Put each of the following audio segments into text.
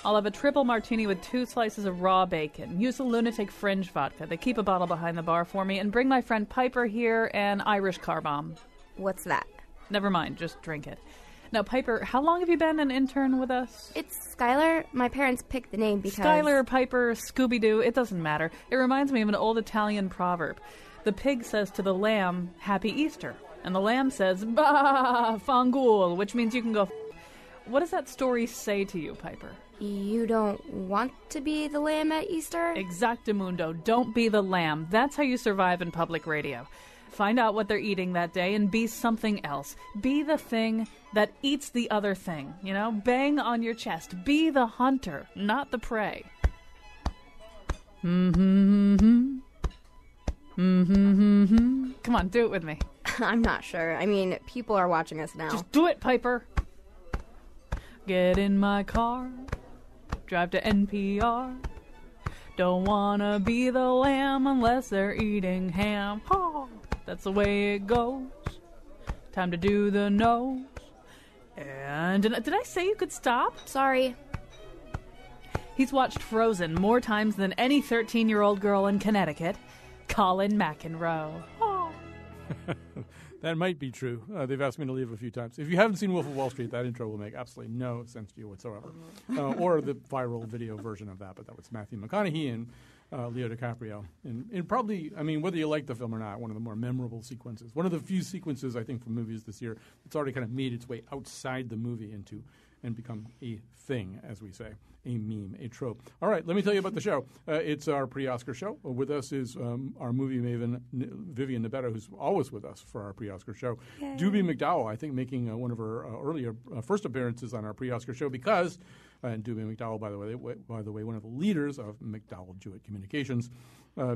I'll have a triple martini with 2 slices of raw bacon. Use the Lunatic Fringe vodka. They keep a bottle behind the bar for me. And bring my friend Piper here an Irish car bomb. What's that? Never mind, just drink it. Now, Piper, how long have you been an intern with us? It's Skylar. My parents picked the name because... Skylar, Piper, Scooby-Doo, it doesn't matter. It reminds me of an old Italian proverb. The pig says to the lamb, Happy Easter. And the lamb says, Bah, fangool, which means you can go... What does that story say to you, Piper? You don't want to be the lamb at Easter? Exactamundo. Don't be the lamb. That's how you survive in public radio. Find out what they're eating that day and be something else. Be the thing that eats the other thing. You know, bang on your chest. Be the hunter, not the prey. Come on, do it with me. I'm not sure. I mean, people are watching us now. Just do it, Piper. Get in my car, drive to NPR. Don't wanna be the lamb unless they're eating ham. Oh, that's the way it goes. Time to do the nose. And did I say you could stop? Sorry. He's watched Frozen more times than any 13-year-old girl in Connecticut. Colin McEnroe. Oh. That might be true. They've asked me to leave a few times. If you haven't seen Wolf of Wall Street, that intro will make absolutely no sense to you whatsoever. Or the viral video version of that, but that was Matthew McConaughey and Leo DiCaprio. And probably, I mean, whether you like the film or not, one of the more memorable sequences. One of the few sequences, I think, from movies this year that's already kind of made its way outside the movie and become a thing, as we say. A meme, a trope. All right, let me tell you about the show. It's our pre-Oscar show. With us is our movie maven, Vivian Nabetta, who's always with us for our pre-Oscar show. Yay. Doobie McDowell, I think, making one of her earlier first appearances on our pre-Oscar show because, and Doobie McDowell, by the way, one of the leaders of McDowell Jewett Communications,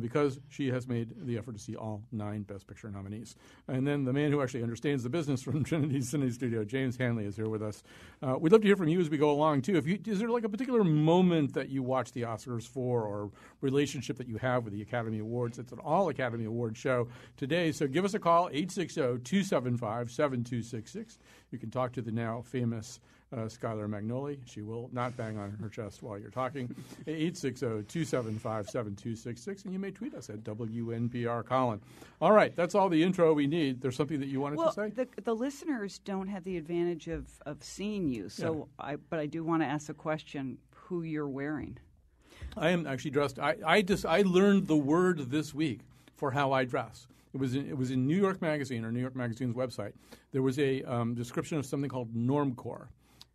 because she has made the effort to see all 9 Best Picture nominees. And then the man who actually understands the business from Trinity Cine Studio, James Hanley, is here with us. We'd love to hear from you as we go along, too. Is there like a particular moment that you watch the Oscars for or relationship that you have with the Academy Awards? It's an all-Academy Award show today, so give us a call, 860-275-7266. You can talk to the now famous Skylar Magnoli. She will not bang on her chest while you're talking. 860-275-7266. And you may tweet us at WNPR Colin. All right, that's all the intro we need. There's something that you wanted to say? The listeners don't have the advantage of seeing you. So, yeah. But I do want to ask a question, who you're wearing. I am actually dressed. I learned the word this week for how I dress. It was in New York Magazine, or New York Magazine's website. There was a description of something called normcore.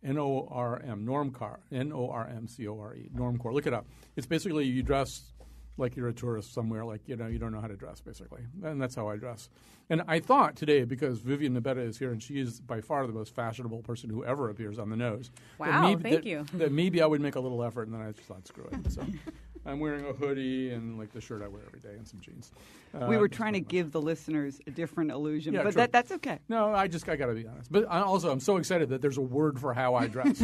N-O-R-M, normcore, N-O-R-M-C-O-R-E, normcore. Look it up. It's basically you dress like you're a tourist somewhere, like, you don't know how to dress, basically. And that's how I dress. And I thought today, because Vivian Nabetta is here, and she is by far the most fashionable person who ever appears on the nose. Wow, thank you. That maybe I would make a little effort, and then I just thought, screw it. So I'm wearing a hoodie and like the shirt I wear every day and some jeans. We were trying to give the listeners a different illusion, yeah, but that's okay. No, I got to be honest. But I'm so excited that there's a word for how I dress.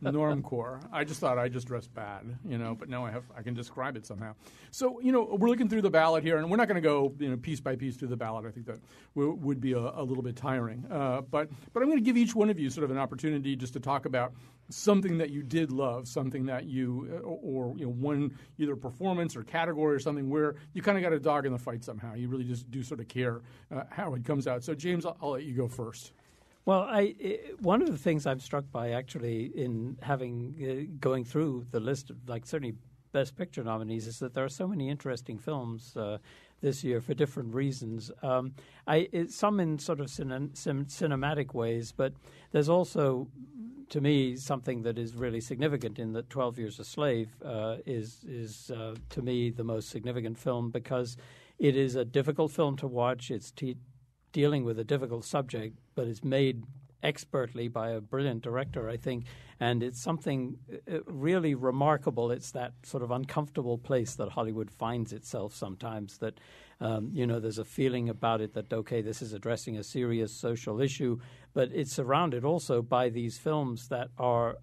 Normcore. I just thought I just dressed bad, but now I can describe it somehow. So, we're looking through the ballot here, and we're not going to go piece by piece through the ballot. I think that would be a little bit tiring. But I'm going to give each one of you sort of an opportunity just to talk about something that you did love, something that you or one either performance or category or something where you kind of got a dog in the fight somehow. You really just do sort of care how it comes out. So, James, I'll let you go first. Well, one of the things I'm struck by actually in having going through the list of certainly Best Picture nominees is that there are so many interesting films this year for different reasons. Some in sort of cinematic ways, but there's also, to me, something that is really significant in that 12 Years a Slave is to me the most significant film because it is a difficult film to watch. It's dealing with a difficult subject, but it's made expertly by a brilliant director, I think, and it's something really remarkable. It's that sort of uncomfortable place that Hollywood finds itself sometimes, that there's a feeling about it that, okay, this is addressing a serious social issue, but it's surrounded also by these films that are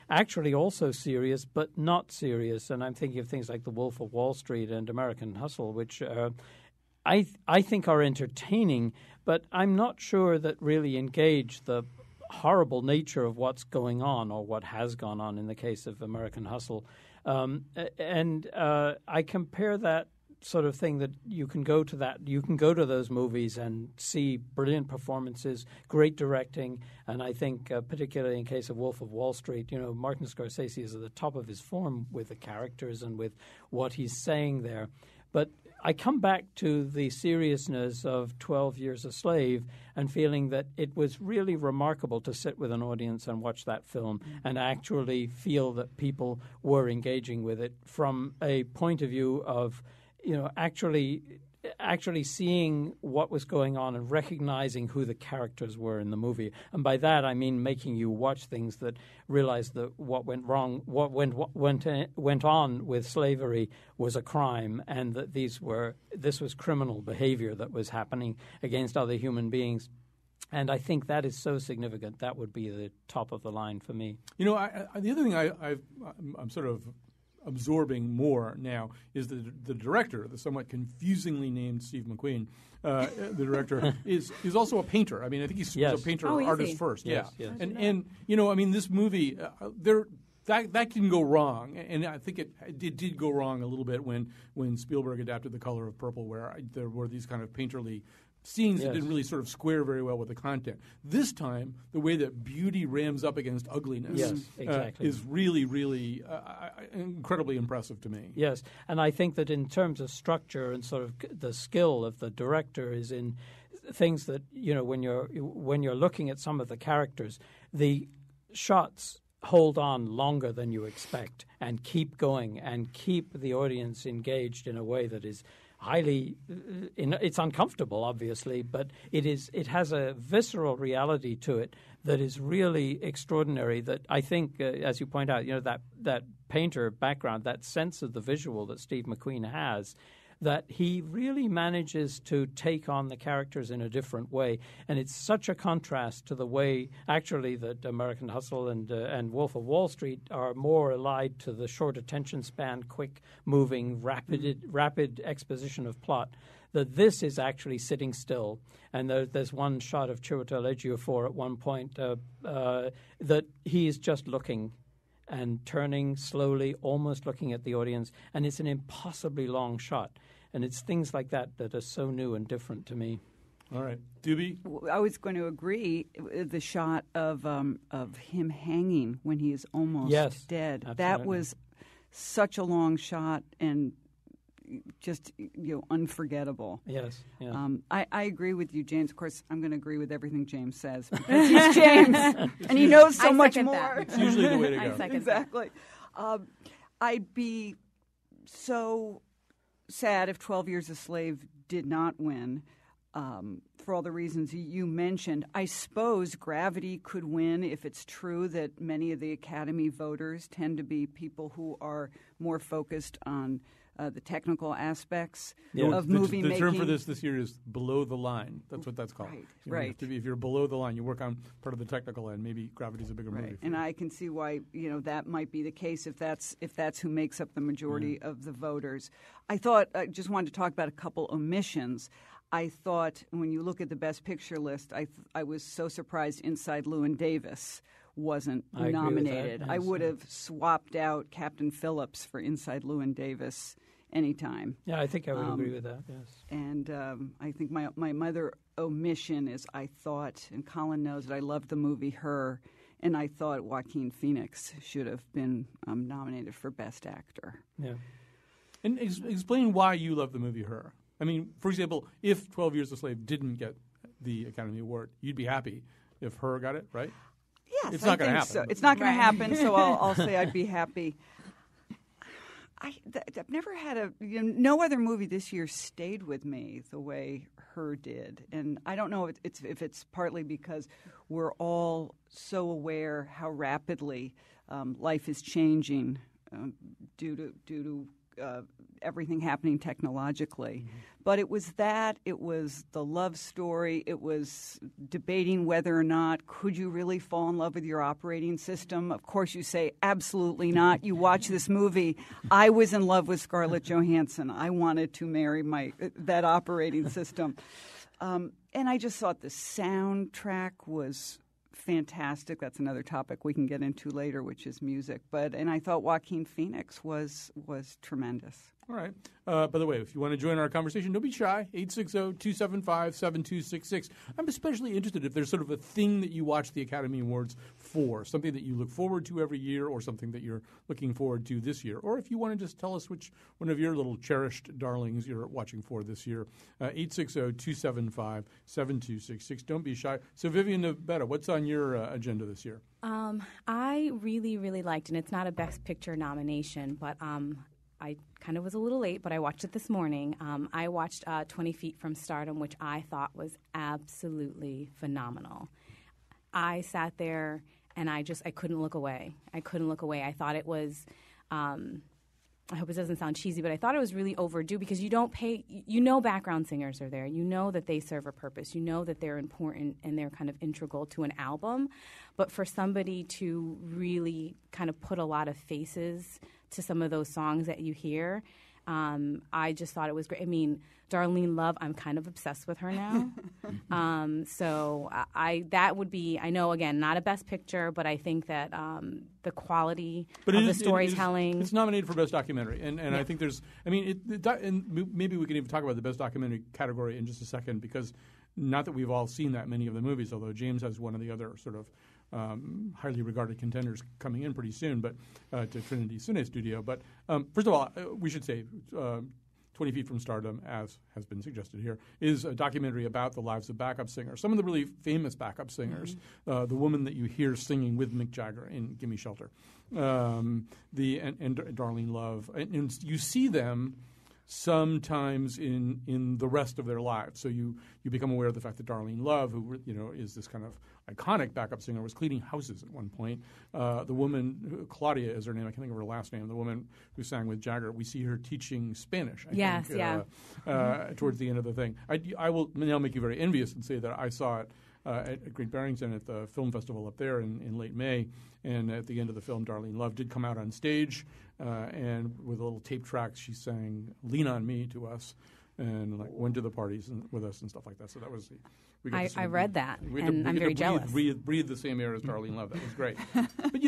actually also serious but not serious, and I'm thinking of things like The Wolf of Wall Street and American Hustle, which I think are entertaining, but I'm not sure that really engage the horrible nature of what's going on, or what has gone on in the case of American Hustle. And I compare that sort of thing, that you can go to those movies and see brilliant performances, great directing, and I think particularly in case of Wolf of Wall Street, Martin Scorsese is at the top of his form with the characters and with what he's saying there. But I come back to the seriousness of 12 Years a Slave and feeling that it was really remarkable to sit with an audience and watch that film and actually feel that people were engaging with it from a point of view of actually seeing what was going on and recognizing who the characters were in the movie. And by that I mean making you watch things that realize that what went wrong, what went on with slavery was a crime, and that this was criminal behavior that was happening against other human beings. And I think that is so significant. That would be the top of the line for me. The other thing I'm sort of absorbing more now is the director, the somewhat confusingly named Steve McQueen. The director is also a painter. I mean, I think he's a painter or artist first. Yes, yeah, yes. And this movie that can go wrong, and I think it did go wrong a little bit when Spielberg adapted The Color of Purple, where there were these kind of painterly scenes that didn't really sort of square very well with the content. This time, the way that beauty rams up against ugliness is really, really incredibly impressive to me. Yes, and I think that in terms of structure and sort of the skill of the director is in things that, when you're looking at some of the characters, the shots hold on longer than you expect and keep going and keep the audience engaged in a way that is highly, it's uncomfortable, obviously, but it has a visceral reality to it that is really extraordinary. That I think, as you point out, that painter background, that sense of the visual that Steve McQueen has, that he really manages to take on the characters in a different way. And it's such a contrast to the way, actually, that American Hustle and Wolf of Wall Street are more allied to the short attention span, quick-moving, rapid exposition of plot, that this is actually sitting still. And there's one shot of Chiwetel Ejiofor at one point that he is just looking and turning slowly, almost looking at the audience, and it's an impossibly long shot. And it's things like that are so new and different to me. All right. Doobie? I was going to agree with the shot of him hanging when he is almost dead. Absolutely. That was such a long shot and just unforgettable. Yes. Yeah. I agree with you, James. Of course, I'm going to agree with everything James says because he's James and he knows so much more. That. It's usually the way to go. I second exactly. I'd be so sad if 12 Years a Slave did not win. For all the reasons you mentioned. I suppose Gravity could win if it's true that many of the Academy voters tend to be people who are more focused on the technical aspects of movie making. The term for this year is below the line. That's what that's called. Right. If you're below the line, you work on part of the technical end. Maybe Gravity's a bigger movie. And I can see why that might be the case if that's who makes up the majority of the voters. I just wanted to talk about a couple omissions. I thought when you look at the Best Picture list, I was so surprised Inside Llewyn Davis wasn't nominated. Yes. I would have swapped out Captain Phillips for Inside Llewyn Davis anytime. Yeah, I think I would agree with that, yes. And I think my other omission is I thought, and Colin knows that I loved the movie Her, and I thought Joaquin Phoenix should have been nominated for Best Actor. Yeah. And explain why you love the movie Her. I mean, for example, if 12 Years a Slave didn't get the Academy Award, you'd be happy if Her got it, right? Yes, it's not going to happen. So. It's not going to happen, so I'll say I'd be happy. I've never had no other movie this year stayed with me the way Her did, and I don't know if it's partly because we're all so aware how rapidly life is changing due to everything happening technologically. Mm-hmm. But it was the love story, it was debating whether or not could you really fall in love with your operating system. Of course you say absolutely not. You watch this movie, I was in love with Scarlett Johansson. I wanted to marry that operating system. And I just thought the soundtrack was fantastic. That's another topic we can get into later, which is music. And I thought Joaquin Phoenix was tremendous. All right. By the way, if you want to join our conversation, don't be shy. 860-275-7266. I'm especially interested if there's sort of a thing that you watch the Academy Awards for, something that you look forward to every year or something that you're looking forward to this year. Or if you want to just tell us which one of your little cherished darlings you're watching for this year. 860-275-7266. Don't be shy. So, Vivian Nabetta, what's on your agenda this year? I really, really liked, and it's not a Best Picture nomination, but I kind of was a little late, but I watched it this morning. I watched 20 Feet from Stardom, which I thought was absolutely phenomenal. I sat there and I couldn't look away. I thought it was, I hope it doesn't sound cheesy, but I thought it was really overdue because you don't pay, background singers are there. You know that they serve a purpose. You know that they're important and they're kind of integral to an album. But for somebody to really kind of put a lot of faces to some of those songs that you hear, I just thought it was great. I mean, Darlene Love, I'm kind of obsessed with her now. So that would be, I know, again, not a Best Picture, but I think that the quality of the storytelling. It's nominated for Best Documentary. And I think there's, and maybe we can even talk about the Best Documentary category in just a second, because not that we've all seen that many of the movies, although James has one of the other sort of highly regarded contenders coming in pretty soon, but to Trinity Cine Studio. But first of all, we should say 20 Feet from Stardom, as has been suggested here, is a documentary about the lives of backup singers. Some of the really famous backup singers, the woman that you hear singing with Mick Jagger in Gimme Shelter, and Darlene Love. And you see them sometimes in the rest of their lives. So you become aware of the fact that Darlene Love, who is this kind of iconic backup singer, was cleaning houses at one point. The woman, Claudia is her name, I can't think of her last name, the woman who sang with Jagger, we see her teaching Spanish, I think, towards the end of the thing. I will now make you very envious and say that I saw it at Great Barrington at the film festival up there in late May, and at the end of the film, Darlene Love did come out on stage, and with a little tape track, she sang "Lean on Me" to us, and went to the parties with us and stuff like that. So that was. I read that, and I'm very jealous. Breathe the same air as Darlene Love. That was great. But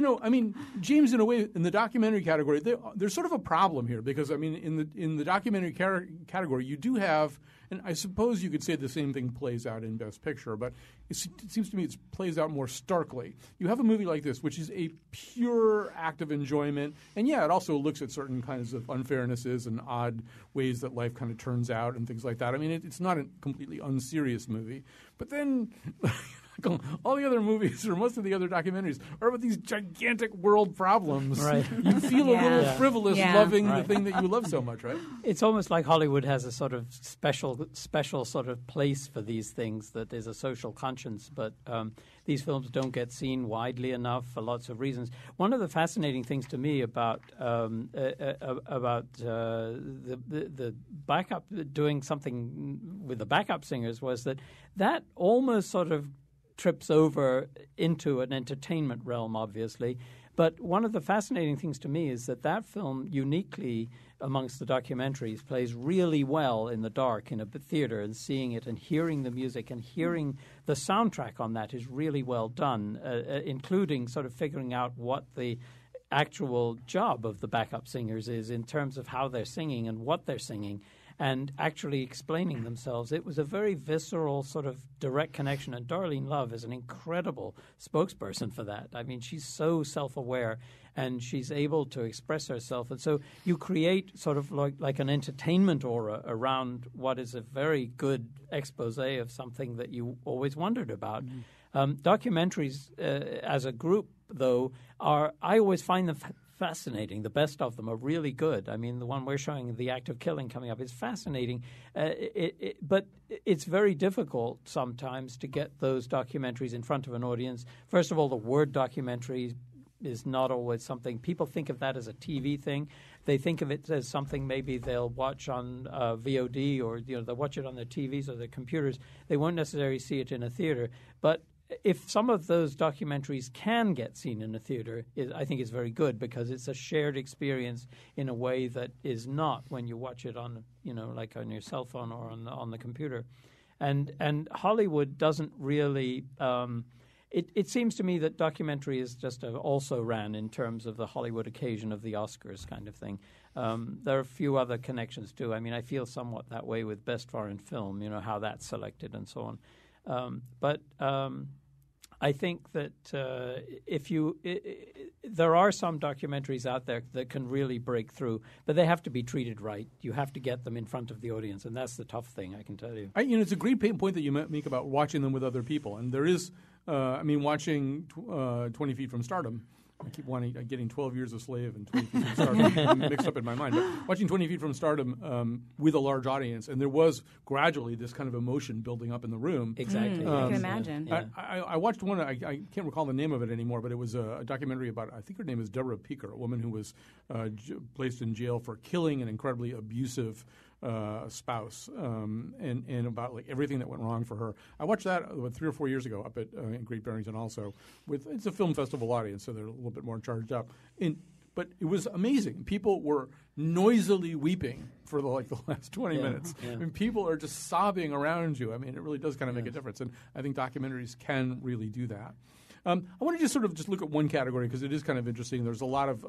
James, in a way, in the documentary category, there's sort of a problem here because in the documentary category, you do have. And I suppose you could say the same thing plays out in Best Picture, but it seems to me it plays out more starkly. You have a movie like this, which is a pure act of enjoyment, and it also looks at certain kinds of unfairnesses and odd ways that life kind of turns out and things like that. I mean, it's not a completely unserious movie. But then all the other movies, or most of the other documentaries, are about these gigantic world problems. Right. You feel a little frivolous loving the thing that you love so much, right? It's almost like Hollywood has a sort of special sort of place for these things that is a social conscience, but these films don't get seen widely enough for lots of reasons. One of the fascinating things to me about the backup, doing something with the backup singers, was that almost sort of trips over into an entertainment realm, obviously. But one of the fascinating things to me is that film uniquely amongst the documentaries plays really well in the dark in a theater, and seeing it and hearing the music and hearing the soundtrack on that is really well done, including sort of figuring out what the actual job of the backup singers is in terms of how they're singing and what they're singing, and actually explaining themselves. It was a very visceral sort of direct connection, and Darlene Love is an incredible spokesperson for that. I mean, she's so self-aware, and she's able to express herself. And so you create sort of like an entertainment aura around what is a very good expose of something that you always wondered about. Mm-hmm. Documentaries as a group, though, I always find them fascinating. The best of them are really good. I mean, the one we're showing, The Act of Killing, coming up, is fascinating. But it's very difficult sometimes to get those documentaries in front of an audience. First of all, the word documentary is not always something. People think of that as a TV thing. They think of it as something maybe they'll watch on VOD, or they'll watch it on their TVs or their computers. They won't necessarily see it in a theater. But if some of those documentaries can get seen in a theater, I think it's very good, because it's a shared experience in a way that is not when you watch it on, like on your cell phone or on the computer. And Hollywood doesn't really It seems to me that documentary is just also ran in terms of the Hollywood occasion of the Oscars kind of thing. There are a few other connections too. I mean, I feel somewhat that way with Best Foreign Film, how that's selected and so on. But I think that there are some documentaries out there that can really break through, but they have to be treated right. You have to get them in front of the audience, and that's the tough thing, I can tell you. It's a great point that you make about watching them with other people, and there is. Watching 20 Feet from Stardom, I keep getting 12 Years a Slave and 20 Feet from Stardom mixed up in my mind. But watching 20 Feet from Stardom with a large audience, and there was gradually this kind of emotion building up in the room. Exactly. I can imagine. Yeah. I watched one, I can't recall the name of it anymore, but it was a documentary about, I think her name is Deborah Peaker, a woman who was placed in jail for killing an incredibly abusive spouse, and about like everything that went wrong for her. I watched that 3 or 4 years ago up at in Great Barrington. Also, it's a film festival audience, so they're a little bit more charged up. But it was amazing. People were noisily weeping for the last 20 minutes. Yeah. I mean, people are just sobbing around you. I mean, it really does kind of make a difference, and I think documentaries can really do that. I want to just look at one category because it is kind of interesting. There's a lot of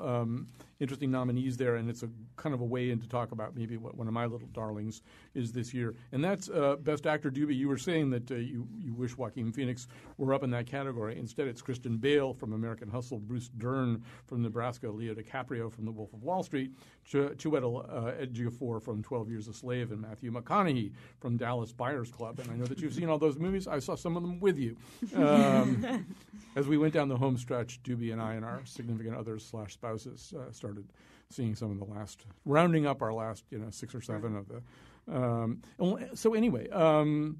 interesting nominees there, and it's a kind of a way in to talk about maybe what one of my little darlings is this year. And that's Best Actor. Doobie, you were saying that you wish Joaquin Phoenix were up in that category. Instead, it's Kristen Bale from American Hustle, Bruce Dern from Nebraska, Leo DiCaprio from The Wolf of Wall Street, Chiwetel Ejiofor from 12 Years a Slave, and Matthew McConaughey from Dallas Buyers Club. And I know that you've seen all those movies. I saw some of them with you. As we went down the home stretch, Doobie and I and our significant others / spouses started seeing some of the last, rounding up our last 6 or 7 of the. So anyway,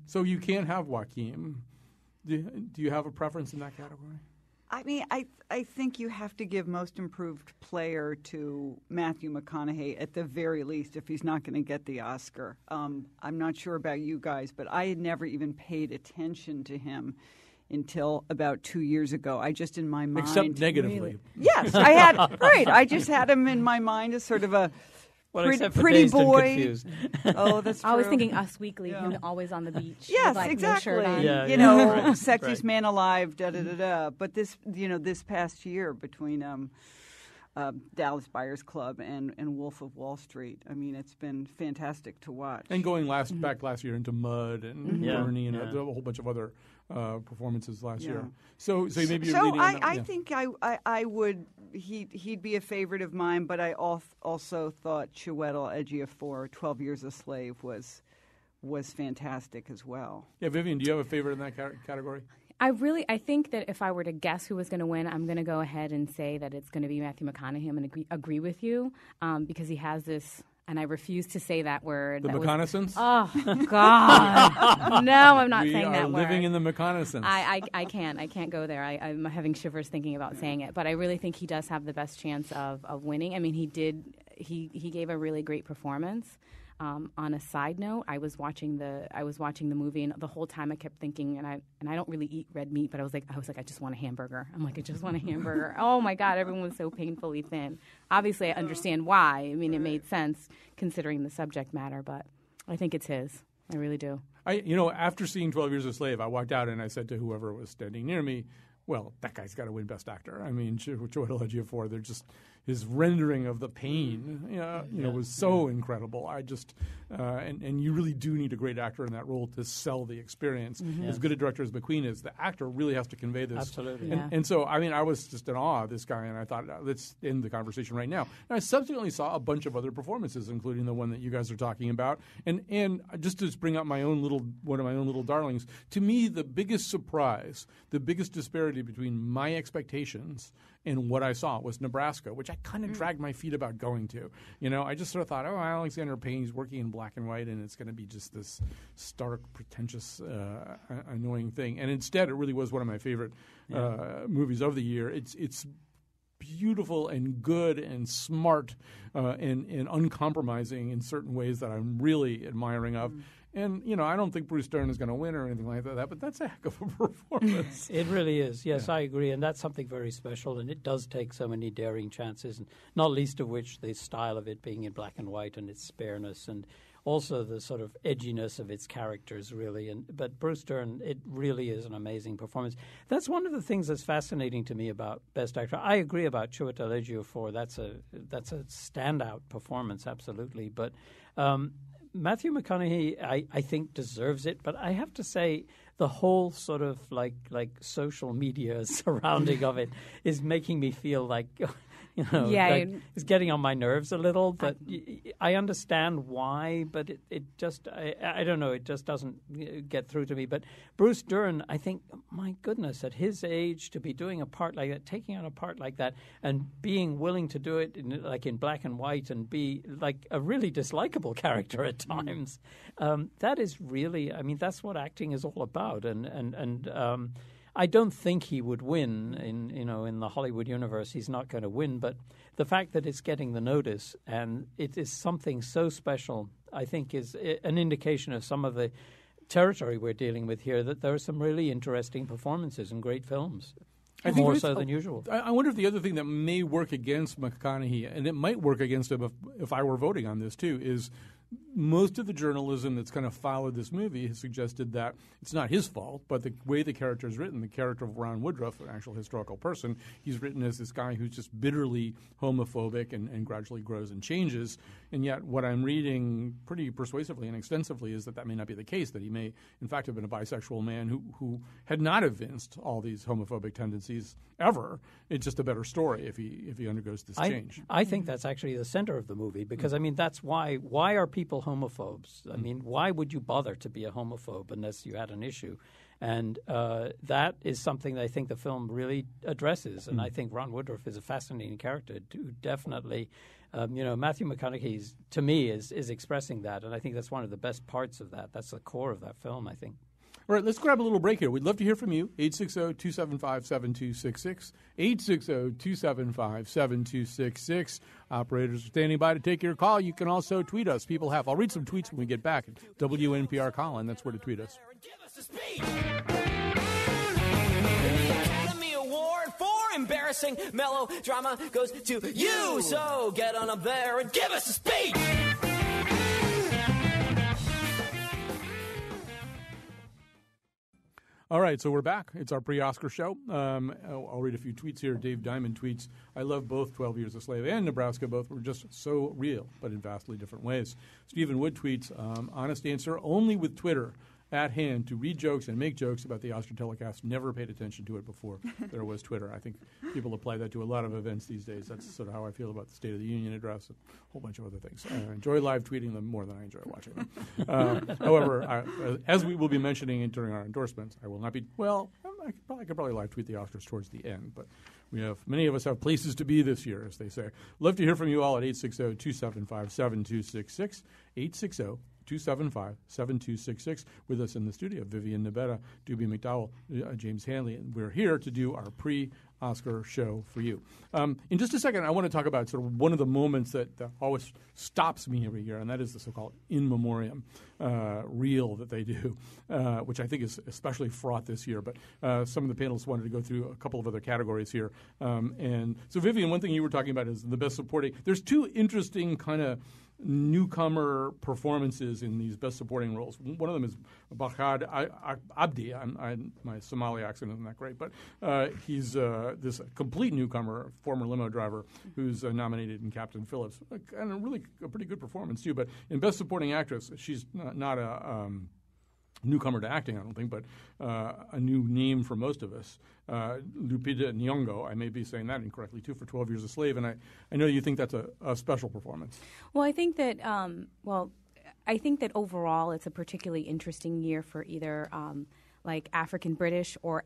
so you can't have Joaquin. Do you have a preference in that category? I mean, I think you have to give Most Improved Player to Matthew McConaughey at the very least if he's not going to get the Oscar. I'm not sure about you guys, but I had never even paid attention to him until about 2 years ago. I just in my mind... Except negatively. Really, yes, I had... Right, I just had him in my mind as sort of a pretty boy. Oh, that's true. I was thinking Us Weekly, him always on the beach. Yes, with, exactly. No shirt on. Yeah, sexiest man alive, da-da-da-da. But this past year between Dallas Buyers Club and Wolf of Wall Street, I mean, it's been fantastic to watch. And going back last year into Mud and Bernie and a whole bunch of other performances last year. So maybe you're leading on that. I think I would. He'd be a favorite of mine, but I also thought Chiwetel Ejiofor, 12 Years a Slave, was fantastic as well. Yeah, Vivian, do you have a favorite in that category? I think that if I were to guess who was going to win, I'm going to go ahead and say that it's going to be Matthew McConaughey. I'm going to agree with you because he has this, and I refuse to say that word. The reconnaissance? Oh, God. No, I'm not saying that word. We are living in the reconnaissance. I can't go there. I'm having shivers thinking about saying it. But I really think he does have the best chance of winning. I mean, he gave a really great performance. On a side note, I was watching the movie, and the whole time I kept thinking, and I don't really eat red meat, but I was like, I just want a hamburger. I'm like, I just want a hamburger. Oh my God, everyone was so painfully thin. Obviously, I understand why. I mean, it made sense considering the subject matter, but I think it's his. I really do. After seeing 12 Years a Slave, I walked out and I said to whoever was standing near me, well, that guy's got to win Best Actor. I mean, Chiwetel Ejiofor, they're just his rendering of the pain, was so incredible. I just and you really do need a great actor in that role to sell the experience. Mm-hmm. As good a director as McQueen is, the actor really has to convey this. Absolutely. And so, I mean, I was just in awe of this guy, and I thought, let's end the conversation right now. And I subsequently saw a bunch of other performances, including the one that you guys are talking about. And just to bring up one of my own little darlings, to me, the biggest surprise, the biggest disparity between my expectations and what I saw was Nebraska, which I kind of dragged my feet about going to. I just sort of thought, Alexander Payne's working in black and white, and it's going to be just this stark, pretentious, annoying thing. And instead, it really was one of my favorite movies of the year. It's beautiful and good and smart and uncompromising in certain ways that I'm really admiring of. And, I don't think Bruce Dern is going to win or anything like that, but that's a heck of a performance. It really is. Yes, I agree. And that's something very special. And it does take so many daring chances, and not least of which the style of it being in black and white and its spareness and also the sort of edginess of its characters, really. But Bruce Dern, it really is an amazing performance. That's one of the things that's fascinating to me about Best Actor. I agree about Chiwetel Ejiofor. That's a standout performance, absolutely. But Matthew McConaughey, I think, deserves it. But I have to say, the whole sort of like social media surrounding of it is making me feel like, it's getting on my nerves a little. But I understand why, but it just, I don't know, it just doesn't get through to me. But Bruce Dern, I think, my goodness, at his age, to be doing a part like that, taking on a part like that, and being willing to do it in black and white and be like a really dislikable character at times, that is really, that's what acting is all about. And I don't think he would win in the Hollywood universe. He's not going to win, but the fact that it's getting the notice and it is something so special, I think, is an indication of some of the territory we're dealing with here. That there are some really interesting performances and great films, more so than usual. I wonder if the other thing that may work against McConaughey, and it might work against him if I were voting on this too, is most of the journalism that's kind of followed this movie has suggested that it's not his fault, but the way the character is written, the character of Ron Woodruff, an actual historical person, he's written as this guy who's just bitterly homophobic and gradually grows and changes. And yet what I'm reading pretty persuasively and extensively is that may not be the case, that he may, in fact, have been a bisexual man who had not evinced all these homophobic tendencies ever. It's just a better story if he undergoes this change. I think that's actually the center of the movie because, that's why are people homophobes? Why would you bother to be a homophobe unless you had an issue? And that is something that I think the film really addresses. And I think Ron Woodruff is a fascinating character who definitely, Matthew McConaughey, to me, is expressing that. And I think that's one of the best parts of that. That's the core of that film, I think. All right, let's grab a little break here. We'd love to hear from you. 860-275-7266. 860-275-7266. Operators are standing by to take your call. You can also tweet us. People have. I'll read some tweets when we get back. WNPR Colin, that's where to tweet us. The Academy Award for embarrassing melodrama goes to you. So get on up there and give us a speech. All right, so we're back. It's our pre-Oscar show. I'll read a few tweets here. Dave Diamond tweets, I love both 12 Years a Slave and Nebraska. Both were just so real, but in vastly different ways. Stephen Wood tweets, honest answer, only with Twitter at hand to read jokes and make jokes about the Oscar telecast. Never paid attention to it before there was Twitter. I think people apply that to a lot of events these days. That's sort of how I feel about the State of the Union address and a whole bunch of other things. I enjoy live tweeting them more than I enjoy watching them. However, as we will be mentioning during our endorsements, I will not be, I could probably live tweet the Oscars towards the end, but many of us have places to be this year, as they say. Love to hear from you all at 860-275-7266, 860-275-7266. With us in the studio, Vivian Nabetta, Doobie McDowell, James Hanley, and we're here to do our pre-Oscar show for you. In just a second, I want to talk about sort of one of the moments that always stops me every year, and that is the so-called in memoriam reel that they do, which I think is especially fraught this year. But some of the panelists wanted to go through a couple of other categories here. And so, Vivian, one thing you were talking about is the best supporting. There's two interesting kind of newcomer performances in these best supporting roles. One of them is Bahad Abdi. My Somali accent isn't that great, but he's this complete newcomer, former limo driver, who's nominated in Captain Phillips. And a pretty good performance, too. But in Best Supporting Actress, she's not a newcomer to acting, I don't think, but a new name for most of us. Lupita Nyong'o, I may be saying that incorrectly, too, for 12 Years a Slave, and I know you think that's a special performance. Well, I think that overall it's a particularly interesting year for either like African British or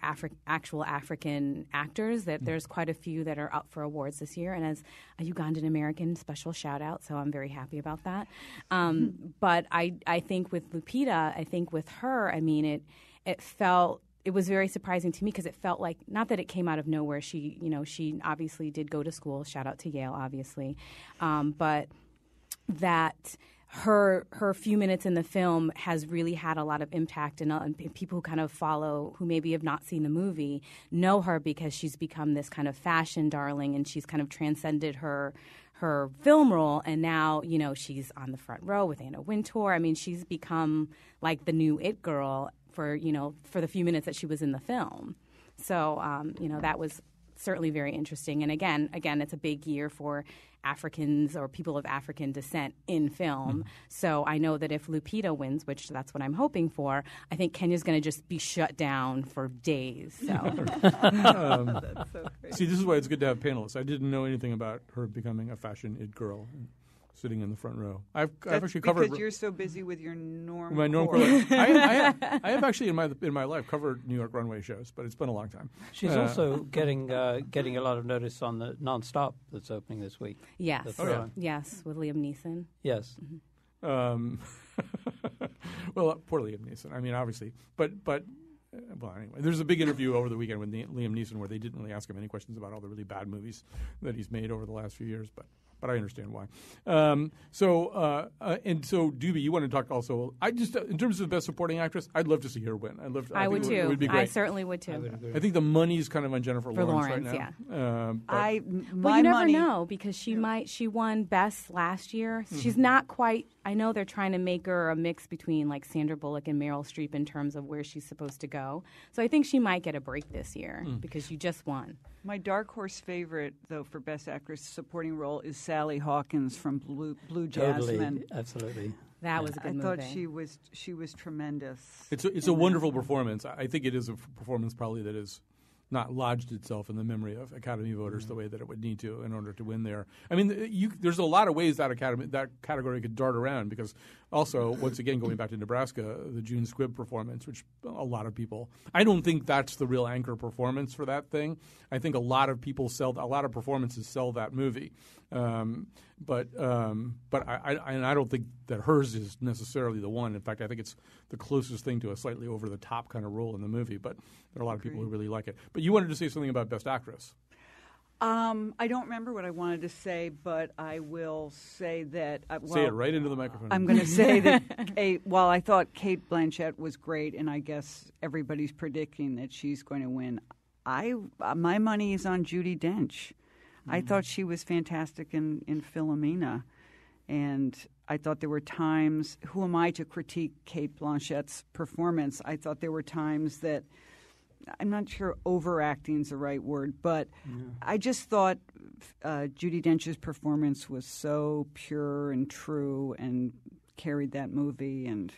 actual African actors. That there's quite a few that are up for awards this year, and as a Ugandan American, special shout out. So I'm very happy about that. But I think with Lupita, with her, it was very surprising to me because it felt like, not that it came out of nowhere. She obviously did go to school. Shout out to Yale, obviously, but that her few minutes in the film has really had a lot of impact, and people who kind of follow, who maybe have not seen the movie, know her because she's become this kind of fashion darling, and she's kind of transcended her film role, and now, you know, she's on the front row with Anna Wintour. I mean, she's become like the new it girl for the few minutes that she was in the film. So, you know, that was certainly very interesting. And again, it's a big year for Africans or people of African descent in film. So I know that if Lupita wins, which that's what I'm hoping for, I think Kenya's going to just be shut down for days. So. That's so great. See, this is why it's good to have panelists. I didn't know anything about her becoming a fashion it girl, sitting in the front row. I've actually covered because you're so busy with your norm. my norm. I have actually in my life covered New York runway shows, but it's been a long time. She's also getting a lot of notice on the Nonstop that's opening this week. Yes. Yes, with Liam Neeson. Yes. Well, poor Liam Neeson. I mean, obviously, but well, anyway, there's a big interview over the weekend with Liam Neeson where they didn't really ask him any questions about all the really bad movies that he's made over the last few years, but I understand why. So Doobie, you want to talk also? I just, in terms of the best supporting actress, I'd love to see her win. I would too. It would be great. I certainly would too. I think the money's kind of on Jennifer For Lawrence Lawrence, right now. yeah. Well, you never know because she won Best last year. She's not quite. I know they're trying to make her a mix between like Sandra Bullock and Meryl Streep in terms of where she's supposed to go. So I think she might get a break this year because you just won. My dark horse favorite, though, for Best Actress supporting role is Sally Hawkins from Blue Jasmine. Totally, absolutely. That was a good movie. I thought she was tremendous. It's a wonderful performance. I think it is a performance probably that is not lodged itself in the memory of Academy voters the way that it would need to in order to win there. I mean, there's a lot of ways that category could dart around because also, once again, going back to Nebraska, the June Squibb performance, which a lot of people – I don't think that's the real anchor performance for that thing. I think a lot of performances sell that movie. But I don't think that hers is necessarily the one. In fact, I think it's the closest thing to a slightly over-the-top kind of role in the movie. But there are a lot of people who really like it. But you wanted to say something about Best Actress. I don't remember what I wanted to say, but I will say that say it right into the microphone. I'm going to say that while I thought Cate Blanchett was great, and I guess everybody's predicting that she's going to win, my money is on Judi Dench. I thought she was fantastic in Philomena, and I thought there were times. Who am I to critique Cate Blanchett's performance? I thought there were times that. I'm not sure overacting is the right word, but I just thought Judi Dench's performance was so pure and true and carried that movie. And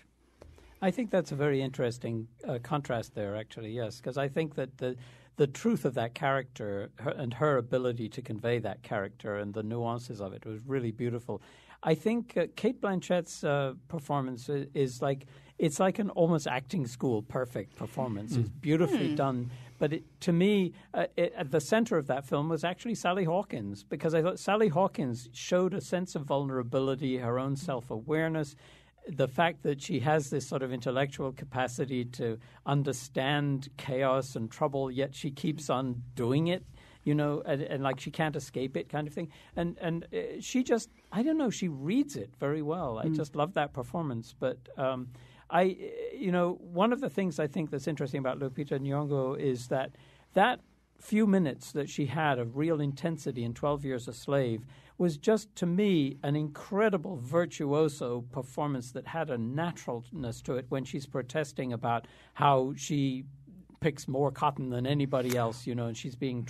I think that's a very interesting contrast there, actually, yes, because I think that the truth of that character and her ability to convey that character and the nuances of it was really beautiful. I think Cate Blanchett's performance is like – it's like an almost acting school perfect performance. It's beautifully done. But to me, at the center of that film was actually Sally Hawkins, because I thought Sally Hawkins showed a sense of vulnerability, her own self-awareness, the fact that she has this sort of intellectual capacity to understand chaos and trouble, yet she keeps on doing it. You know, and like she can't escape it kind of thing. And she just, I don't know, she reads it very well. I just love that performance. But one of the things I think that's interesting about Lupita Nyong'o is that few minutes that she had of real intensity in 12 Years a Slave was just, to me, an incredible virtuoso performance that had a naturalness to it when she's protesting about how she picks more cotton than anybody else, you know, and she's being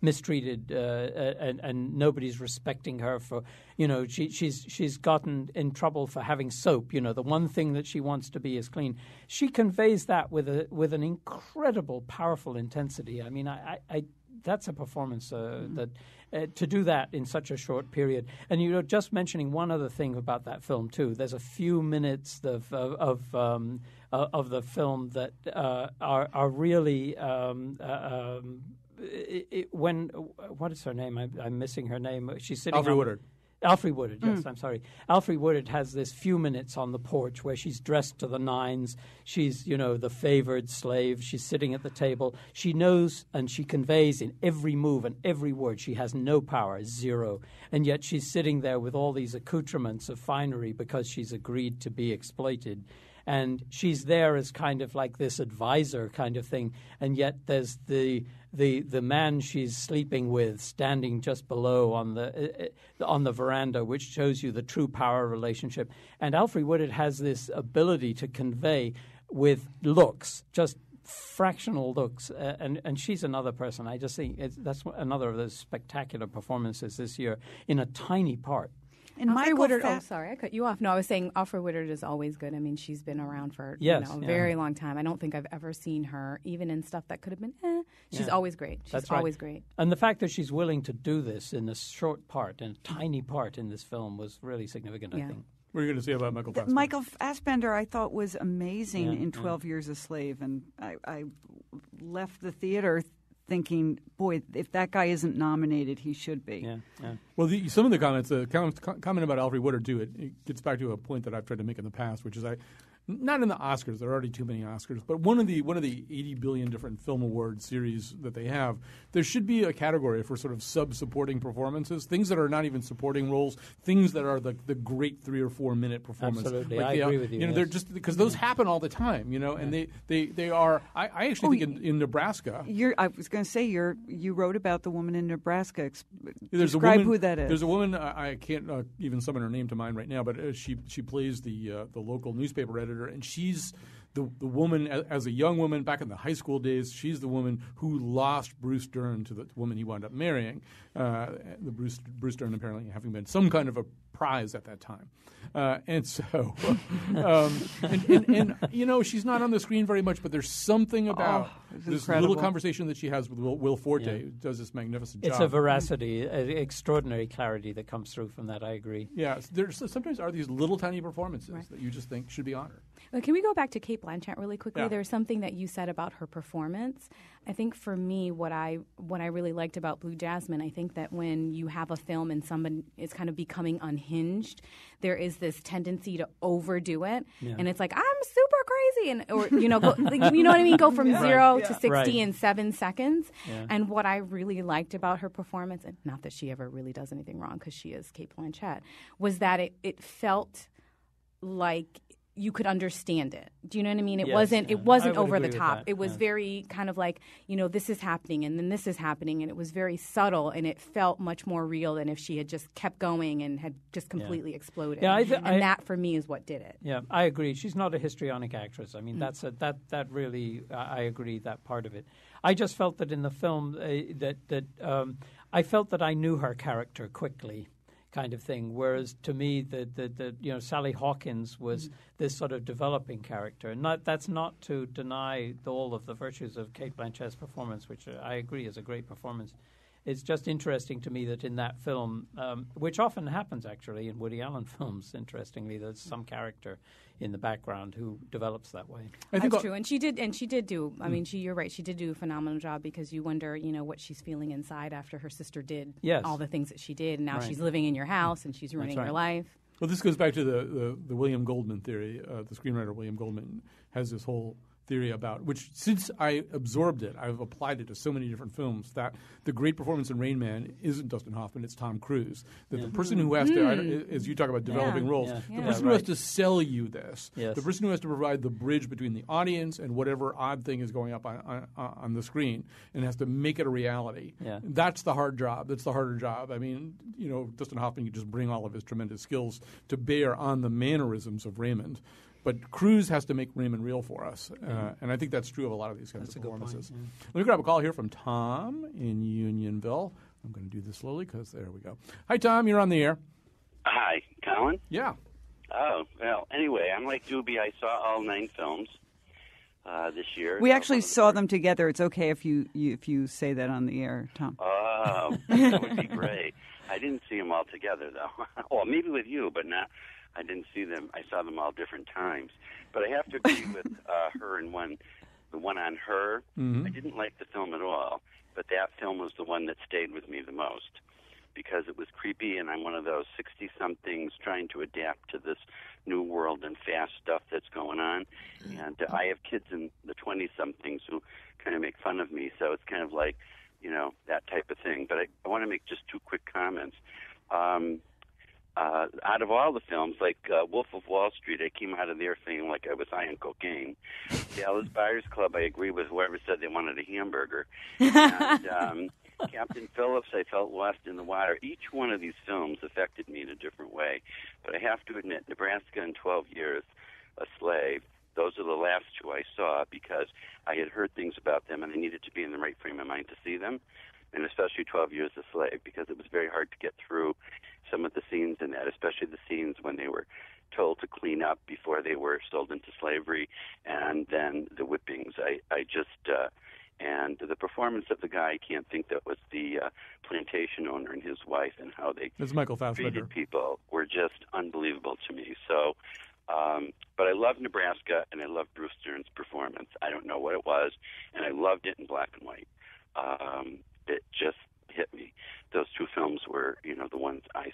mistreated, and nobody's respecting her for, you know, she's gotten in trouble for having soap. You know, the one thing that she wants to be is clean. She conveys that with an incredible, powerful intensity. I mean, I that's a performance that to do that in such a short period. And you know, just mentioning one other thing about that film too. There's a few minutes of the film that are really when what is her name? I'm missing her name. She's sitting. Alfre Woodard. Alfre Woodard, yes, I'm sorry. Alfre Woodard has this few minutes on the porch where she's dressed to the nines. She's, the favored slave. She's sitting at the table. She knows and she conveys in every move and every word. She has no power, zero. And yet she's sitting there with all these accoutrements of finery because she's agreed to be exploited. And she's there as kind of like this advisor kind of thing. And yet there's the man she's sleeping with standing just below on the veranda, which shows you the true power relationship. And Alfre Woodard has this ability to convey with looks, just fractional looks, and she's another person. I just think that's another of those spectacular performances this year in a tiny part. And Alfre Woodard, sorry, I cut you off. No, I was saying Alfre Woodard is always good. I mean, she's been around for a very long time. I don't think I've ever seen her, even in stuff that could have been, She's always great. She's always great. And the fact that she's willing to do this in a short part, in a tiny part in this film, was really significant, I think. What are you going to say about Michael Fassbender? Michael Fassbender, I thought, was amazing in 12 Years a Slave. And I left the theater thinking, boy, if that guy isn't nominated, he should be. Yeah. Well, some of the comments, comment about Alfre Woodard, too, it gets back to a point that I've tried to make in the past, which is not in the Oscars. There are already too many Oscars. But one of the 80 billion different film award series that they have, there should be a category for sort of sub-supporting performances, things that are not even supporting roles, things that are the great 3 or 4 minute performance. Absolutely, I agree with you. They're just because those happen all the time, and they are. I actually think in Nebraska. I was going to say you wrote about the woman in Nebraska. Describe who that is. There's a woman. I can't even summon her name to mind right now, but she plays the local newspaper editor. And she's the woman, as a young woman back in the high school days, she's the woman who lost Bruce Dern to the woman he wound up marrying. The Bruce Dern apparently having been some kind of a prize at that time. And so, she's not on the screen very much, but there's something about this incredible little conversation that she has with Will Forte, who does this magnificent job. It's a veracity, extraordinary clarity that comes through from that, I agree. Yeah, sometimes are these little tiny performances that you just think should be honored. Well, can we go back to Cate Blanchett really quickly? Yeah. There's something that you said about her performance. I think for me, what I really liked about Blue Jasmine, I think that when you have a film and someone is kind of becoming unhinged, there is this tendency to overdo it, and it's like, I'm super crazy, you know what I mean? Go from 0 to 60 in 7 seconds. Yeah. And what I really liked about her performance, and not that she ever really does anything wrong because she is Cate Blanchett, was that it felt like you could understand it. Do you know what I mean? It wasn't over the top. It was very kind of like, this is happening and then this is happening, and it was very subtle, and it felt much more real than if she had just kept going and had just completely exploded. Yeah, and that for me is what did it. Yeah, I agree. She's not a histrionic actress. I mean, that really, I agree, that part of it. I just felt that in the film I felt that I knew her character quickly, kind of thing. Whereas to me, Sally Hawkins was this sort of developing character. And that's not to deny all of the virtues of Cate Blanchett's performance, which I agree is a great performance. It's just interesting to me that in that film, which often happens actually in Woody Allen films, interestingly, there's some character in the background who develops that way. That's true, and she did do. I mean, you're right. She did do a phenomenal job, because you wonder, what she's feeling inside after her sister did all the things that she did, and now she's living in your house and she's ruining your life. Well, this goes back to the William Goldman theory. The screenwriter William Goldman has this whole theory about, which since I absorbed it, I've applied it to so many different films, that the great performance in Rain Man isn't Dustin Hoffman, it's Tom Cruise. That the person who has to, as you talk about developing roles, the person who has to sell you this, the person who has to provide the bridge between the audience and whatever odd thing is going up on the screen, and has to make it a reality. Yeah. That's the hard job. That's the harder job. I mean, Dustin Hoffman can just bring all of his tremendous skills to bear on the mannerisms of Raymond. But Cruise has to make Raymond real for us, and I think that's true of a lot of these kinds of performances. Let me grab a call here from Tom in Unionville. I'm going to do this slowly because there we go. Hi, Tom. You're on the air. Hi, Colin? Yeah. Oh, well, anyway, I'm like Doobie. I saw all 9 films this year. We actually saw them together. It's okay if you say that on the air, Tom. Oh, that would be great. I didn't see them all together, though. Well, maybe with you, but not. I didn't see them. I saw them all different times. But I have to agree with her in the one on Her. Mm-hmm. I didn't like the film at all, but that film was the one that stayed with me the most. because it was creepy, and I'm one of those 60-somethings trying to adapt to this new world and fast stuff that's going on. And I have kids in the 20-somethings who kind of make fun of me, so it's kind of like, that type of thing. But I want to make just two quick comments. Out of all the films, like Wolf of Wall Street, I came out of there feeling like I was high on cocaine. Dallas Buyers Club, I agree with whoever said they wanted a hamburger. And Captain Phillips, I felt lost in the water. Each one of these films affected me in a different way. But I have to admit, Nebraska in 12 Years, A Slave, those are the last two I saw because I had heard things about them and I needed to be in the right frame of mind to see them. And especially 12 Years a Slave, because it was very hard to get through some of the scenes in that, especially the scenes when they were told to clean up before they were sold into slavery, and then the whippings. I just and the performance of the guy, I can't think that was the plantation owner and his wife, and how they treated people were just unbelievable to me. So, but I love Nebraska, and I love Bruce Dern's performance. I don't know what it was, and I loved it in black and white. It just hit me. Those two films were, the ones I,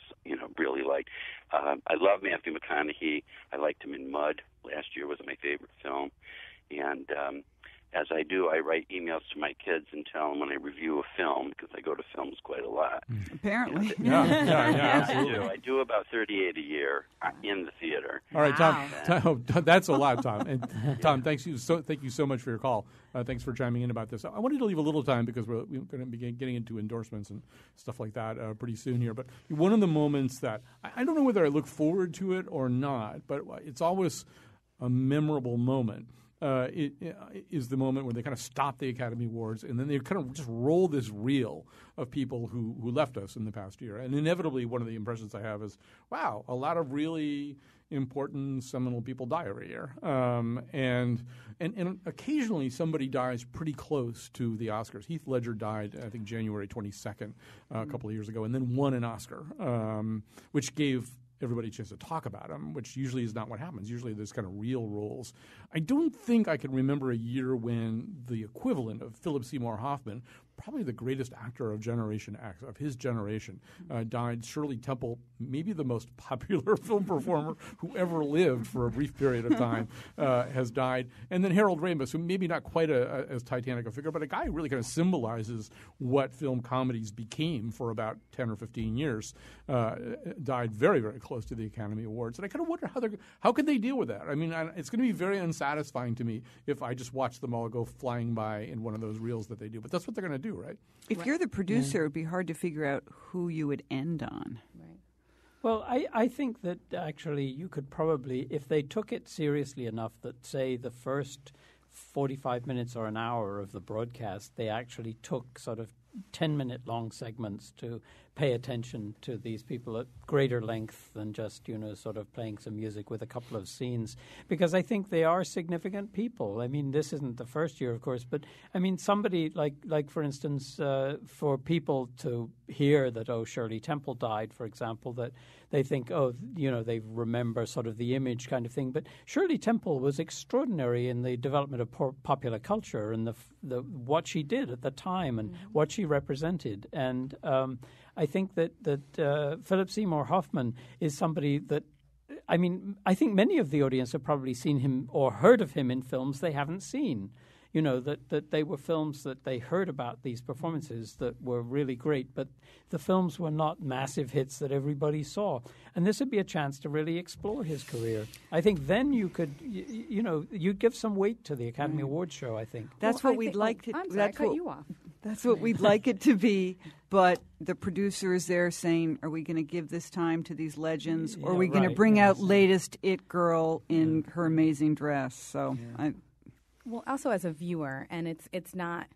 really liked. I love Matthew McConaughey. I liked him in Mud. Last year was my favorite film. And as I do, I write emails to my kids and tell them when I review a film, because I go to films quite a lot. Apparently. Yeah, absolutely. I do about 38 a year in the theater. All right, Tom, that's a lot, Tom. And Tom, thank you so much for your call. Thanks for chiming in about this. I wanted to leave a little time because we're going to be getting into endorsements and stuff like that pretty soon here. But one of the moments that I don't know whether I look forward to it or not, but it's always a memorable moment. It is the moment when they kind of stop the Academy Awards and then they kind of just roll this reel of people who left us in the past year. And inevitably, one of the impressions I have is, wow, a lot of really important seminal people die every year. And occasionally somebody dies pretty close to the Oscars. Heath Ledger died, I think, January 22nd, a couple of years ago, and then won an Oscar, which gave everybody a chance to talk about him, which usually is not what happens. Usually there's kind of real roles. I don't think I can remember a year when the equivalent of Philip Seymour Hoffman, probably the greatest actor of his generation, died. Shirley Temple, maybe the most popular film performer who ever lived for a brief period of time, has died. And then Harold Ramis, who maybe not quite as titanic a figure, but a guy who really kind of symbolizes what film comedies became for about 10 or 15 years, died very, very close to the Academy Awards. And I kind of wonder how could they deal with that? I mean, it's going to be very unsatisfying to me if I just watch them all go flying by in one of those reels that they do. But that's what they're going to do, right? If you're the producer, it would be hard to figure out who you would end on. Right. Well, I think that actually you could probably, if they took it seriously enough that, say, the first 45 minutes or an hour of the broadcast, they actually took sort of 10-minute long segments to pay attention to these people at greater length than just, sort of playing some music with a couple of scenes. Because I think they are significant people. I mean, this isn't the first year, of course, but I mean, somebody like for instance, for people to hear that, Shirley Temple died, for example, that they think, they remember sort of the image kind of thing. But Shirley Temple was extraordinary in the development of popular culture and the what she did at the time and what she represented. And I think that Philip Seymour Hoffman is somebody that, I mean, I think many of the audience have probably seen him or heard of him in films they haven't seen. That they were films that they heard about, these performances that were really great, but the films were not massive hits that everybody saw. And this would be a chance to really explore his career. I think then you could, you'd give some weight to the Academy Awards show, I think. That's what we'd like to. I'm sorry, I cut you off. That's what we'd like it to be, but the producer is there saying, are we going to give this time to these legends, or are we going to bring out latest it girl in her amazing dress? So Well, also as a viewer, and it's not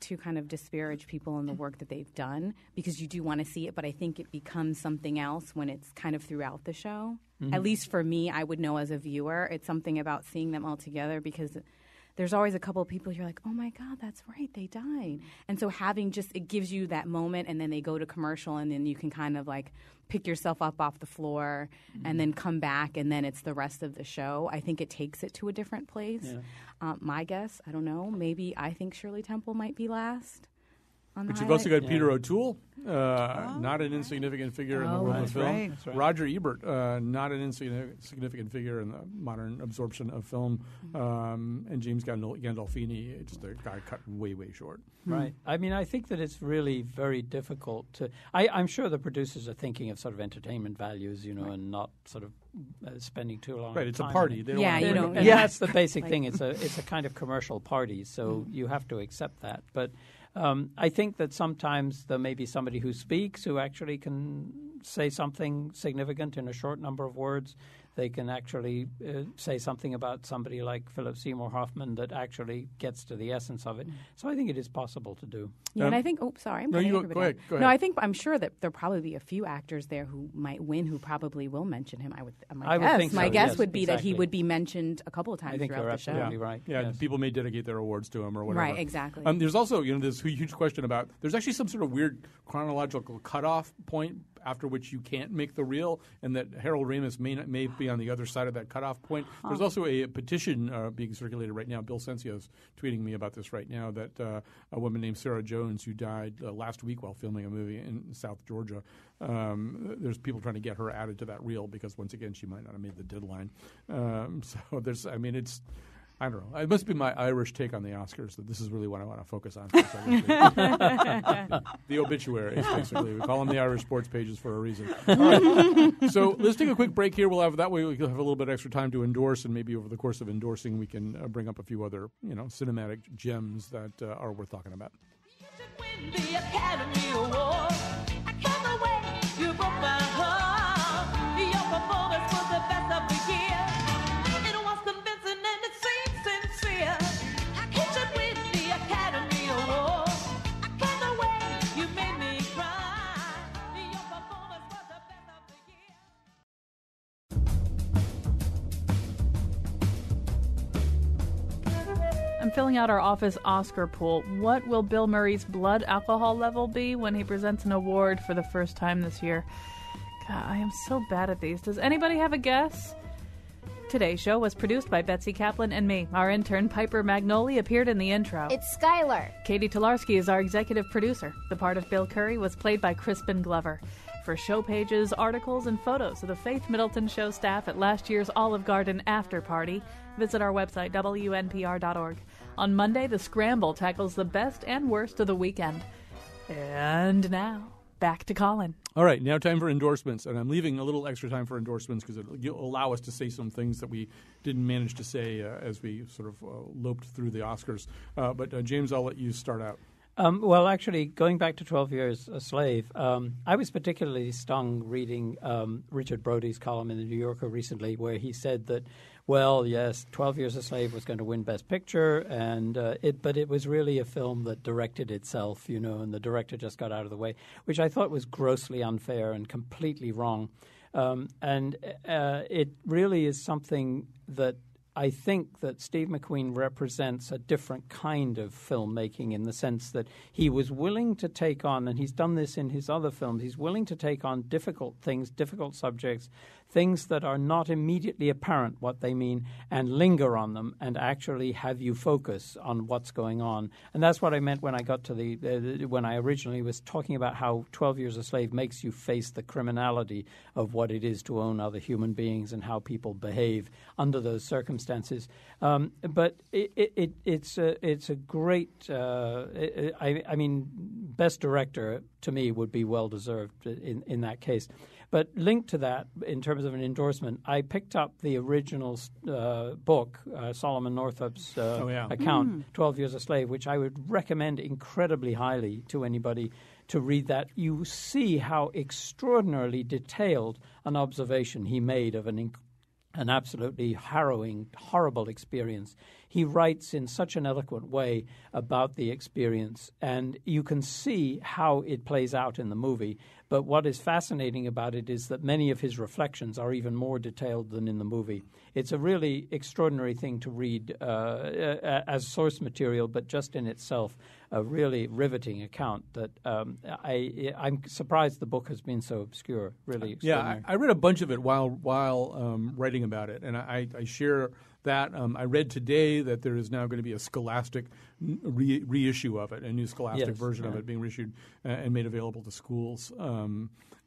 to kind of disparage people in the work that they've done, because you do want to see it, but I think it becomes something else when it's kind of throughout the show. Mm-hmm. At least for me, I would know as a viewer, it's something about seeing them all together, because there's always a couple of people you're like, oh my God, that's right, they died. And so it gives you that moment, and then they go to commercial, and then you can kind of like pick yourself up off the floor and then come back, and then it's the rest of the show. I think it takes it to a different place. Yeah. My guess, I don't know, maybe I think Shirley Temple might be last. on the But you've highlight. also got Peter O'Toole, not an insignificant figure in the world of film. right. That's right. Roger Ebert, not an insignificant figure in the modern absorption of film. And James Gandolfini, just a guy cut way, way short. Right. I mean, I think that it's really very difficult to. I'm sure the producers are thinking of sort of entertainment values, and not sort of spending too long. Right, it's a time party. on it. They don't Yeah, want to you bring don't- up- And Yeah. that's the basic thing. It's a kind of commercial party, so you have to accept that. But I think that sometimes there may be somebody who speaks who actually can say something significant in a short number of words. They can actually say something about somebody like Philip Seymour Hoffman that actually gets to the essence of it. So I think it is possible to do. Yeah, and I think. Oh, sorry. I'm No, cutting you everybody go ahead, off. go No, ahead. I'm sure that there'll probably be a few actors there who might win, who probably will mention him. I would think My so, guess yes, would be that he exactly. would be mentioned a couple of times I think throughout you're the show. absolutely right. Yeah, yes. people may dedicate their awards to him or whatever. Right, exactly. There's also, this huge question about, there's actually some sort of weird chronological cutoff point after which you can't make the reel, and that Harold Ramis may be on the other side of that cutoff point. There's also a petition being circulated right now. Bill Sensio's tweeting me about this right now, that a woman named Sarah Jones, who died last week while filming a movie in South Georgia, there's people trying to get her added to that reel because, once again, she might not have made the deadline. So there's, it's... I don't know. It must be my Irish take on the Oscars that this is really what I want to focus on. For a second. The obituaries, basically. We call them the Irish sports pages for a reason. All right. So let's take a quick break here. That way we'll have a little bit extra time to endorse, and maybe over the course of endorsing we can bring up a few other, cinematic gems that are worth talking about. Win the Academy Award. I can't the way you broke my heart. Your performance was the best of the year. It was convincing and it seemed sincere. You should win the Academy Award. I can't the way you made me cry. Your performance was the best of the year. I'm filling out our office Oscar pool. What will Bill Murray's blood alcohol level be when he presents an award for the first time this year? God, I am so bad at these. Does anybody have a guess? Today's show was produced by Betsy Kaplan and me. Our intern, Piper Magnoli, appeared in the intro. It's Skylar. Katie Tolarski is our executive producer. The part of Bill Curry was played by Crispin Glover. For show pages, articles, and photos of the Faith Middleton Show staff at last year's Olive Garden after party, visit our website, WNPR.org. On Monday, The Scramble tackles the best and worst of the weekend. And now, back to Colin. All right, now time for endorsements, and I'm leaving a little extra time for endorsements because it'll allow us to say some things that we didn't manage to say as we sort of loped through the Oscars. But James, I'll let you start out. Well, actually, going back to 12 Years a Slave, I was particularly stung reading Richard Brody's column in The New Yorker recently, where he said that, well, yes, 12 Years a Slave was going to win Best Picture, but it was really a film that directed itself, and the director just got out of the way, which I thought was grossly unfair and completely wrong. It really is something that I think that Steve McQueen represents a different kind of filmmaking in the sense that he was willing to take on, and he's done this in his other films, he's willing to take on difficult things, difficult subjects, things that are not immediately apparent what they mean, and linger on them and actually have you focus on what's going on. And that's what I meant when I got to when I originally was talking about how 12 Years a Slave makes you face the criminality of what it is to own other human beings and how people behave under those circumstances. But it's a great. I mean, Best Director to me would be well deserved in that case. But linked to that, in terms of an endorsement, I picked up the original book, Solomon Northup's account, 12 Years a Slave, which I would recommend incredibly highly to anybody to read that. You see how extraordinarily detailed an observation he made of an absolutely harrowing, horrible experience. He writes in such an eloquent way about the experience, and you can see how it plays out in the movie. But what is fascinating about it is that many of his reflections are even more detailed than in the movie. It's a really extraordinary thing to read as source material, but just in itself, a really riveting account that I'm surprised the book has been so obscure, really extraordinary. Yeah, I read a bunch of it while writing about it, and I share that. I read today that there is now going to be a Scholastic reissue of it, a new Scholastic version of it being reissued and made available to schools.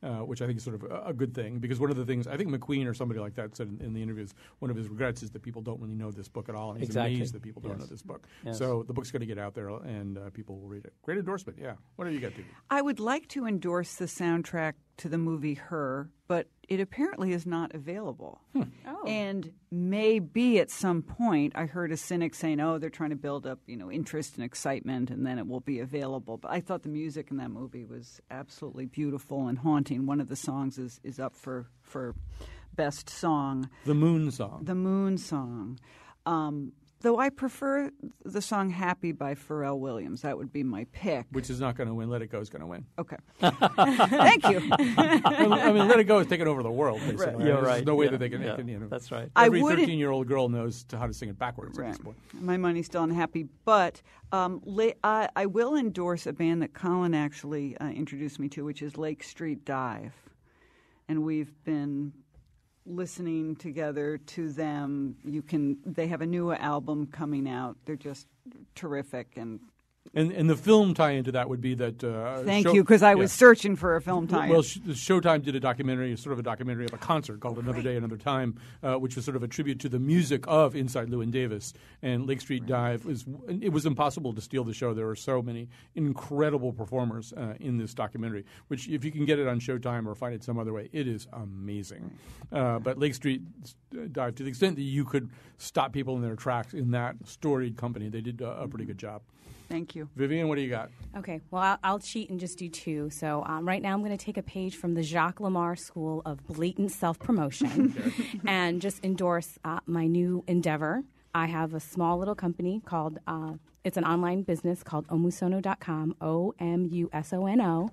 Which I think is sort of a good thing, because one of the things I think McQueen or somebody like that said in the interviews, one of his regrets is that people don't really know this book at all, and he's amazed that people don't know this book. Yes. So the book's going to get out there, and people will read it. Great endorsement, yeah. What have you got, Dee? I would like to endorse the soundtrack to the movie Her, but it apparently is not available. Oh. And maybe at some point, I heard a cynic saying, "Oh, they're trying to build up, interest and excitement, and then it will be available." But I thought the music in that movie was absolutely beautiful and haunting. One of the songs is up for best song. The Moon Song. The Moon Song. Though I prefer the song Happy by Pharrell Williams. That would be my pick. Which is not going to win. Let It Go is going to win. Okay. Thank you. I mean, Let It Go is taking over the world, basically. Right. You're right. There's no way Yeah. that they can, Yeah. That's right. Every 13-year-old girl knows how to sing it backwards at this point. My money's still on Happy. But I will endorse a band that Colin actually introduced me to, which is Lake Street Dive. And we've been listening together to them. They have a new album coming out. They're just terrific, and the film tie-in to that would be that. Thank you, because I was searching for a film tie-in. Well, Showtime did a documentary, sort of a documentary of a concert called Another Day, Another Time, which was sort of a tribute to the music of Inside Llewyn Davis. And Lake Street Dive it was impossible to steal the show. There were so many incredible performers in this documentary, which if you can get it on Showtime or find it some other way, it is amazing. But Lake Street Dive, to the extent that you could stop people in their tracks in that storied company, they did a pretty good job. Thank you. Vivian, what do you got? Okay, well, I'll cheat and just do two. So right now I'm going to take a page from the Jacques Lamar School of Blatant Self-Promotion and just endorse my new endeavor. I have a small little company called, it's an online business called omusono.com, OMUSONO,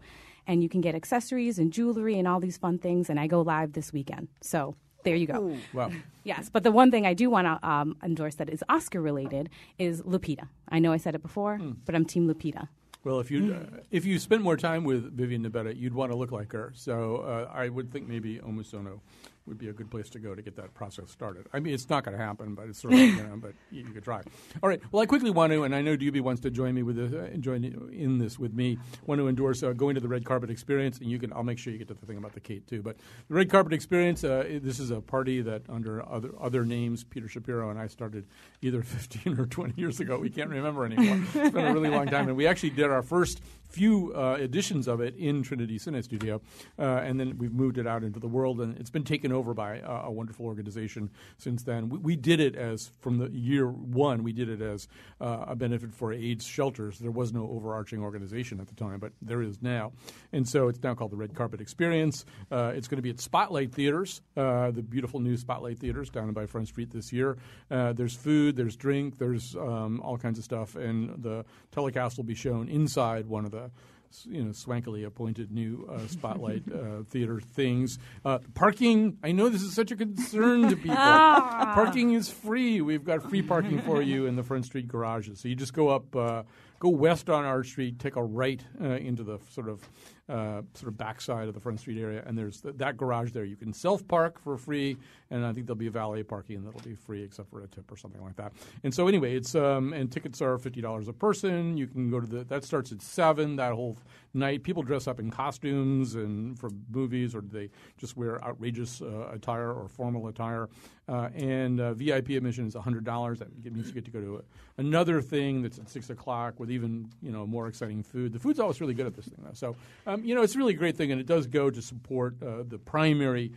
and you can get accessories and jewelry and all these fun things, and I go live this weekend. So there you go. Ooh. Wow. Yes, but the one thing I do want to endorse that is Oscar-related is Lupita. I know I said it before, but I'm Team Lupita. Well, if you spent more time with Vivian Nabetta, you'd want to look like her. So I would think maybe Omusono would be a good place to go to get that process started. I mean, it's not going to happen, but it's sort of but you could try. All right. Well, I quickly want to, and I know Doobie wants to join me with this, join in this with me. Want to endorse going to the Red Carpet Experience, and I'll make sure you get to the thing about the Kate too. But the Red Carpet Experience, this is a party that under other names, Peter Shapiro and I started either 15 or 20 years ago. We can't remember anymore. It's been a really long time, and we actually did our first few editions of it in Trinity Cine Studio, and then we've moved it out into the world, and it's been taken over by a wonderful organization since then. We did it from the year one, we did it as a benefit for AIDS shelters. There was no overarching organization at the time, but there is now. And so it's now called the Red Carpet Experience. It's going to be at Spotlight Theaters, the beautiful new Spotlight Theaters down by Front Street this year. There's food, there's drink, there's all kinds of stuff, and the telecast will be shown inside one of the swankily appointed new Spotlight theater things. Parking, I know this is such a concern to people. Parking is free. We've got free parking for you in the Front Street garages. So you just go west on Arch Street, take a right into the sort of backside of the Front Street area, and there's that garage there. You can self-park for free, and I think there'll be valet parking that'll be free except for a tip or something like that. And so anyway, it's and tickets are $50 a person. You can go to that starts at 7 that whole night. People dress up in costumes and for movies, or they just wear outrageous attire or formal attire. And VIP admission is $100. That means you get to go to another thing that's at 6 o'clock with even more exciting food. The food's always really good at this thing, though. So it's a really great thing, and it does go to support the primary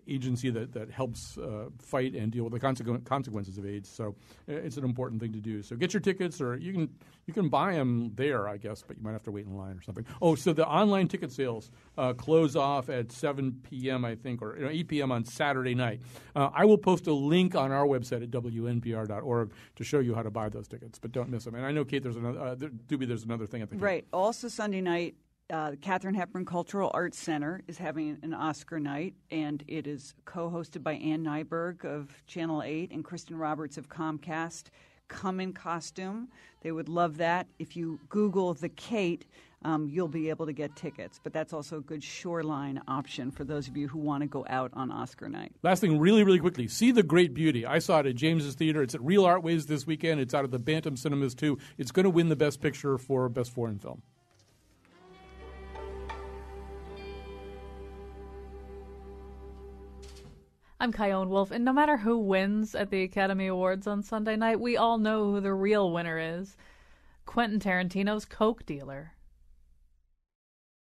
agency that helps fight and deal with the consequences of AIDS. So it's an important thing to do. So get your tickets, or you can buy them there, I guess, but you might have to wait in line or something. Oh, so the online ticket sales close off at 7 p.m., I think, or 8 p.m. on Saturday night. I will post a link on our website at WNPR.org to show you how to buy those tickets, but don't miss them. And I know, Kate, there's another thing at the right. Also Sunday night, the Katharine Hepburn Cultural Arts Center is having an Oscar night, and it is co-hosted by Ann Nyberg of Channel 8 and Kristen Roberts of Comcast. Come in costume. They would love that. If you Google the Kate, you'll be able to get tickets. But that's also a good shoreline option for those of you who want to go out on Oscar night. Last thing, really, really quickly, see The Great Beauty. I saw it at James's Theater. It's at Real Artways this weekend. It's out at the Bantam Cinemas, too. It's going to win the Best Picture for Best Foreign Film. I'm Kyone Wolf, and no matter who wins at the Academy Awards on Sunday night, we all know who the real winner is. Quentin Tarantino's coke dealer.